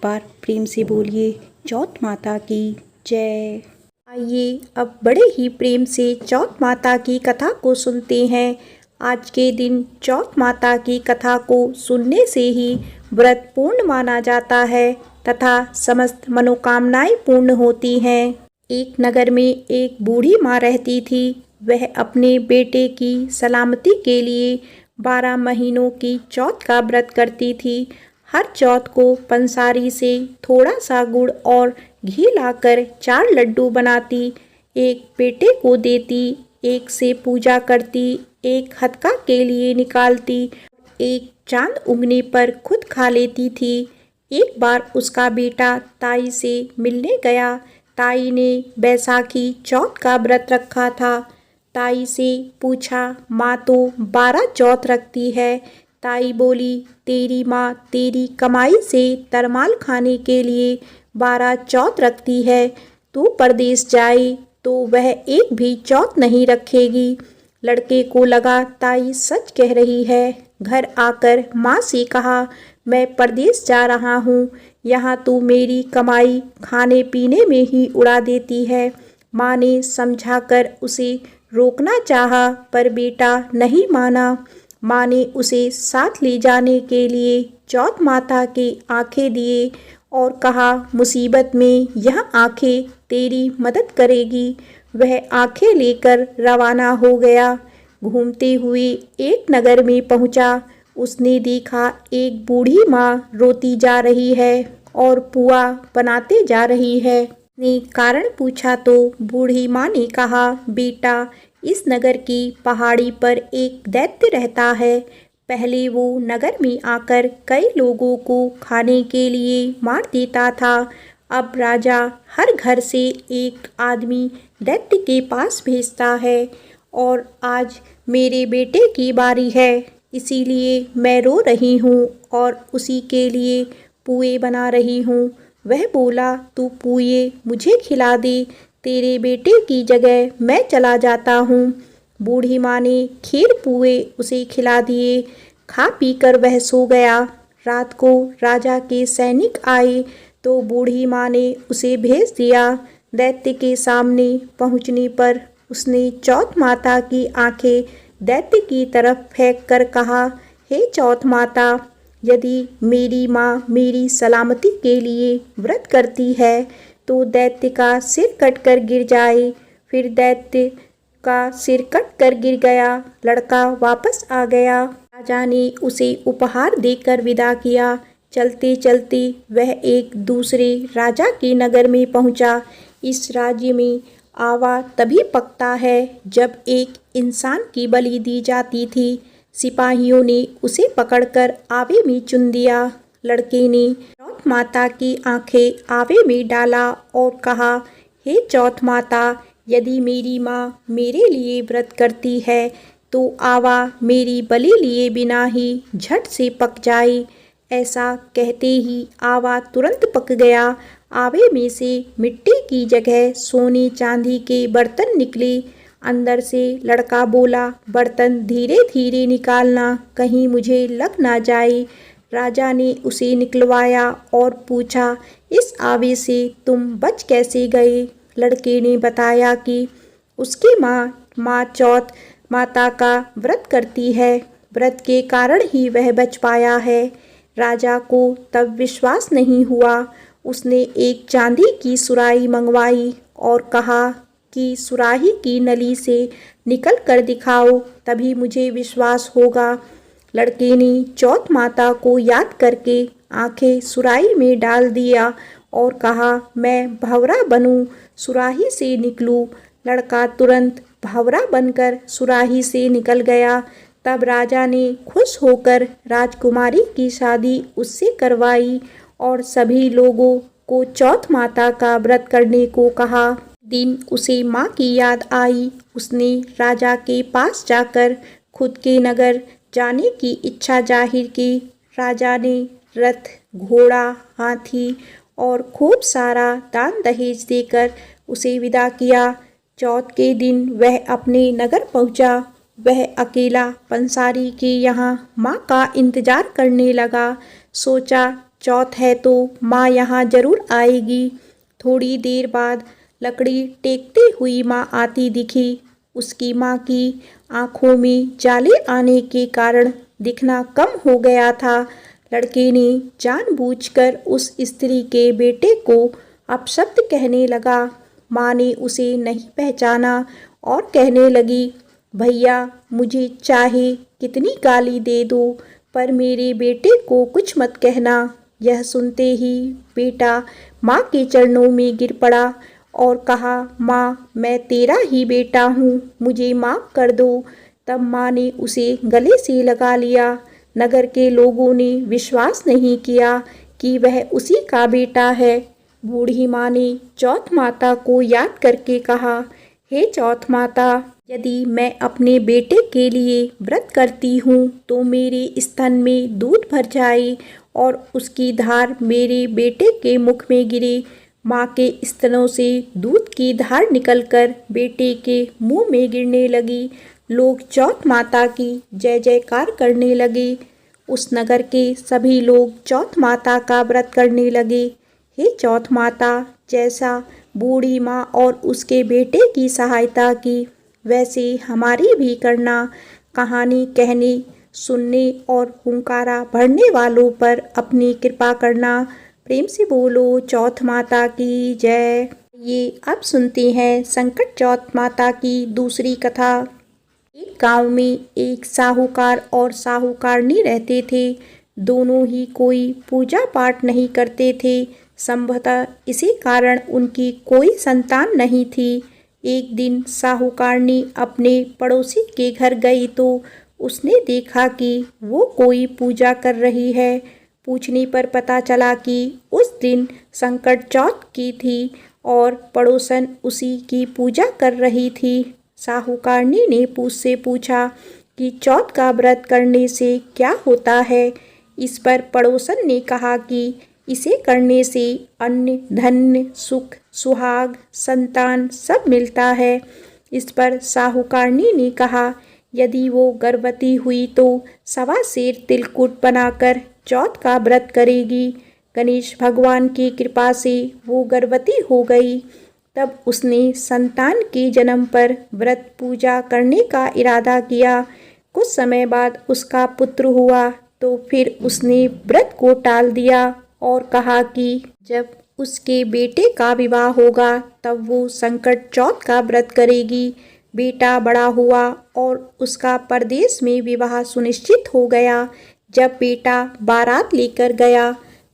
बार प्रेम से बोलिए चौथ माता की जय। आइए अब बड़े ही प्रेम से चौथ माता की कथा को सुनते हैं। आज के दिन चौथ माता की कथा को सुनने से ही व्रत पूर्ण माना जाता है तथा समस्त मनोकामनाएं पूर्ण होती हैं। एक नगर में एक बूढ़ी माँ रहती थी। वह अपने बेटे की सलामती के लिए 12 महीनों की चौथ का व्रत करती थी। हर चौथ को पंसारी से थोड़ा सा गुड़ और घी लाकर 4 लड्डू बनाती, एक बेटे को देती, एक से पूजा करती, एक हथका के लिए निकालती, एक चांद उगने पर खुद खा लेती थी। एक बार उसका बेटा ताई से मिलने गया। ताई ने बैसाखी चौथ का व्रत रखा था। ताई से पूछा, माँ तो 12 चौथ रखती है। ताई बोली, तेरी माँ तेरी कमाई से तरमाल खाने के लिए 12 चौथ रखती है। तू परदेश जाए तो वह एक भी चौथ नहीं रखेगी। लड़के को लगा ताई सच कह रही है। घर आकर माँ से कहा, मैं परदेश जा रहा हूँ, यहाँ तू मेरी कमाई खाने पीने में ही उड़ा देती है। माँ ने समझाकर उसे रोकना चाहा पर बेटा नहीं माना। माँ ने उसे साथ ले जाने के लिए चौथ माता की आंखें दिए और कहा, मुसीबत में यह आंखें तेरी मदद करेगी। वह आंखें लेकर रवाना हो गया। घूमते हुए एक नगर में पहुंचा। उसने देखा एक बूढ़ी माँ रोती जा रही है और पुआ बनाते जा रही है। ने कारण पूछा तो बूढ़ी माँ ने कहा, बेटा इस नगर की पहाड़ी पर एक दैत्य रहता है। पहले वो नगर में आकर कई लोगों को खाने के लिए मार देता था। अब राजा हर घर से एक आदमी दैत्य के पास भेजता है और आज मेरे बेटे की बारी है, इसीलिए मैं रो रही हूँ और उसी के लिए पुए बना रही हूँ। वह बोला, तू पुए मुझे खिला दे, तेरे बेटे की जगह मैं चला जाता हूँ। बूढ़ी माँ ने खीर पुए उसे खिला दिए। खा पी कर वह सो गया। रात को राजा के सैनिक आए तो बूढ़ी माँ ने उसे भेज दिया। दैत्य के सामने पहुँचने पर उसने चौथ माता की आंखें दैत्य की तरफ फेंक कर कहा, हे चौथ माता, यदि मेरी माँ मेरी सलामती के लिए व्रत करती है तो दैत्य का सिर कटकर गिर जाए। फिर दैत्य का सिर कटकर गिर गया। लड़का वापस आ गया। राजा ने उसे उपहार देकर विदा किया। चलते चलते वह एक दूसरे राजा के नगर में पहुंचा। इस राज्य में आवा तभी पकता है जब एक इंसान की बलि दी जाती थी। सिपाहियों ने उसे पकड़कर आवे में चुन दिया। लड़के ने चौथ माता की आंखें आवे में डाला और कहा, हे चौथ माता, यदि मेरी माँ मेरे लिए व्रत करती है तो आवा मेरी बलि लिए बिना ही झट से पक जाए। ऐसा कहते ही आवा तुरंत पक गया। आवे में से मिट्टी की जगह सोने चांदी के बर्तन निकले। अंदर से लड़का बोला, बर्तन धीरे धीरे निकालना, कहीं मुझे लग ना जाए। राजा ने उसे निकलवाया और पूछा, इस आवे से तुम बच कैसे गए? लड़के ने बताया कि उसकी माँ चौथ माता का व्रत करती है, व्रत के कारण ही वह बच पाया है। राजा को तब विश्वास नहीं हुआ। उसने एक चांदी की सुराही मंगवाई और कहा कि सुराही की नली से निकल कर दिखाओ, तभी मुझे विश्वास होगा। लड़के ने चौथ माता को याद करके आंखें सुराही में डाल दिया और कहा, मैं भंवरा बनूं, सुराही से निकलूं। लड़का तुरंत भंवरा बनकर सुराही से निकल गया। तब राजा ने खुश होकर राजकुमारी की शादी उससे करवाई और सभी लोगों को चौथ माता का व्रत करने को कहा। दिन उसे माँ की याद आई। उसने राजा के पास जाकर खुद के नगर जाने की इच्छा जाहिर की। राजा ने रथ, घोड़ा, हाथी और खूब सारा दान दहेज देकर उसे विदा किया। चौथ के दिन वह अपने नगर पहुंचा। वह अकेला पंसारी के यहाँ माँ का इंतजार करने लगा। सोचा चौथ है तो माँ यहाँ जरूर आएगी। थोड़ी देर बाद लकड़ी टेकती हुई माँ आती दिखी। उसकी माँ की आंखों में जाले आने के कारण दिखना कम हो गया था। लड़के ने जानबूझकर उस स्त्री के बेटे को अपशब्द कहने लगा। माँ ने उसे नहीं पहचाना और कहने लगी, भैया मुझे चाहे कितनी गाली दे दो पर मेरे बेटे को कुछ मत कहना। यह सुनते ही बेटा माँ के चरणों में गिर पड़ा और कहा, माँ मैं तेरा ही बेटा हूँ, मुझे माफ़ कर दो। तब माँ ने उसे गले से लगा लिया। नगर के लोगों ने विश्वास नहीं किया कि वह उसी का बेटा है। बूढ़ी माँ ने चौथ माता को याद करके कहा, हे चौथ माता, यदि मैं अपने बेटे के लिए व्रत करती हूँ तो मेरे स्तन में दूध भर जाए और उसकी धार मेरे बेटे के मुख में गिरे। माँ के स्तनों से दूध की धार निकलकर बेटे के मुंह में गिरने लगी। लोग चौथ माता की जय जयकार करने लगे। उस नगर के सभी लोग चौथ माता का व्रत करने लगे। हे चौथ माता, जैसा बूढ़ी माँ और उसके बेटे की सहायता की वैसे हमारी भी करना। कहानी कहने, सुनने और हुंकारा भरने वालों पर अपनी कृपा करना। प्रेम से बोलो चौथ माता की जय। ये अब सुनते हैं संकट चौथ माता की दूसरी कथा। एक गांव में एक साहूकार और साहूकारनी रहते थे। दोनों ही कोई पूजा पाठ नहीं करते थे। संभवतः इसी कारण उनकी कोई संतान नहीं थी। एक दिन साहूकारनी अपने पड़ोसी के घर गई तो उसने देखा कि वो कोई पूजा कर रही है। पूछने पर पता चला कि उस दिन संकट चौथ की थी और पड़ोसन उसी की पूजा कर रही थी। साहूकारनी ने उससे पूछा कि चौथ का व्रत करने से क्या होता है। इस पर पड़ोसन ने कहा कि इसे करने से अन्न, धन, सुख, सुहाग, संतान सब मिलता है। इस पर साहूकारनी ने कहा, यदि वो गर्भवती हुई तो 1.25 सेर तिलकुट बनाकर चौथ का व्रत करेगी। गणेश भगवान की कृपा से वो गर्भवती हो गई। तब उसने संतान के जन्म पर व्रत पूजा करने का इरादा किया। कुछ समय बाद उसका पुत्र हुआ तो फिर उसने व्रत को टाल दिया और कहा कि जब उसके बेटे का विवाह होगा तब वो संकट चौथ का व्रत करेगी। बेटा बड़ा हुआ और उसका परदेश में विवाह सुनिश्चित हो गया। जब बेटा बारात लेकर गया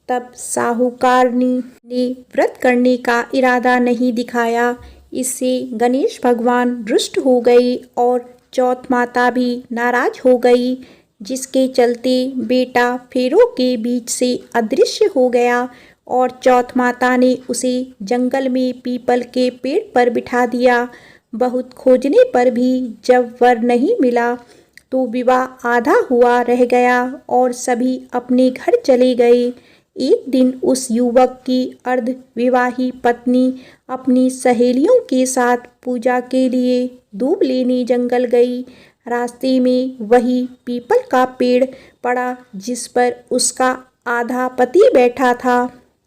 तब साहूकारनी ने व्रत करने का इरादा नहीं दिखाया। इससे गणेश भगवान रुष्ट हो गई और चौथ माता भी नाराज हो गई, जिसके चलते बेटा फेरों के बीच से अदृश्य हो गया और चौथ माता ने उसे जंगल में पीपल के पेड़ पर बिठा दिया। बहुत खोजने पर भी जब वर नहीं मिला तो विवाह आधा हुआ रह गया और सभी अपने घर चले गए। एक दिन उस युवक की अर्ध विवाही पत्नी अपनी सहेलियों के साथ पूजा के लिए दूब लेने जंगल गई। रास्ते में वही पीपल का पेड़ पड़ा जिस पर उसका आधा पति बैठा था।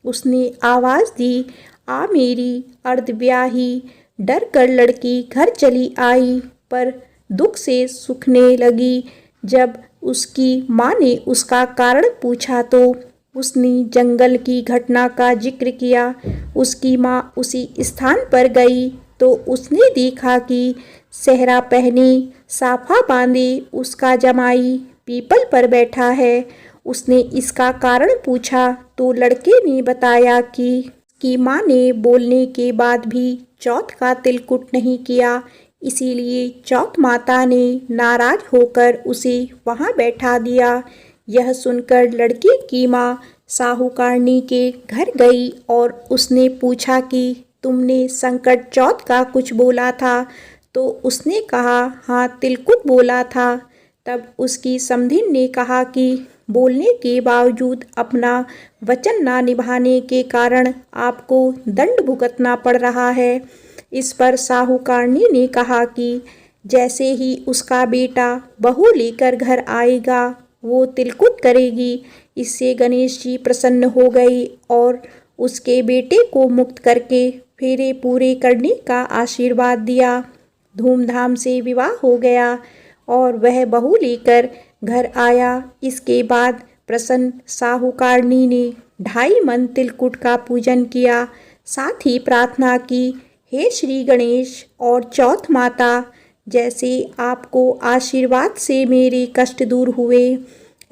उसने आवाज़ दी, आ मेरी अर्धव्याही। डर कर लड़की घर चली आई पर दुख से सूखने लगी। जब उसकी माँ ने उसका कारण पूछा तो उसने जंगल की घटना का जिक्र किया। उसकी माँ उसी स्थान पर गई तो उसने देखा कि सेहरा पहने, साफा बांधे उसका जमाई पीपल पर बैठा है। उसने इसका कारण पूछा तो लड़के ने बताया कि माँ ने बोलने के बाद भी चौथ का तिलकुट नहीं किया, इसीलिए चौथ माता ने नाराज होकर उसे वहाँ बैठा दिया। यह सुनकर लड़की की माँ साहूकारनी के घर गई और उसने पूछा कि तुमने संकट चौथ का कुछ बोला था? तो उसने कहा, हाँ तिलकुट बोला था। तब उसकी समधिन ने कहा कि बोलने के बावजूद अपना वचन ना निभाने के कारण आपको दंड भुगतना पड़ रहा है। इस पर साहूकारनी ने कहा कि जैसे ही उसका बेटा बहू लेकर घर आएगा वो तिलकुट करेगी। इससे गणेश जी प्रसन्न हो गए और उसके बेटे को मुक्त करके फेरे पूरे करने का आशीर्वाद दिया। धूमधाम से विवाह हो गया और वह बहू लेकर घर आया। इसके बाद प्रसन्न साहूकारनी ने 2.5 मन तिलकुट का पूजन किया, साथ ही प्रार्थना की, हे श्री गणेश और चौथ माता, जैसे आपको आशीर्वाद से मेरे कष्ट दूर हुए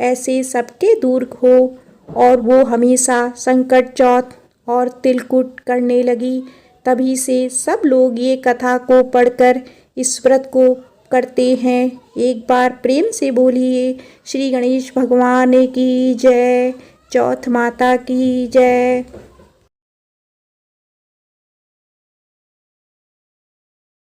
ऐसे सबके दूर हो। और वो हमेशा संकट चौथ और तिलकुट करने लगी। तभी से सब लोग ये कथा को पढ़कर इस व्रत को करते हैं। एक बार प्रेम से बोलिए श्री गणेश भगवान की जय, चौथ माता की जय।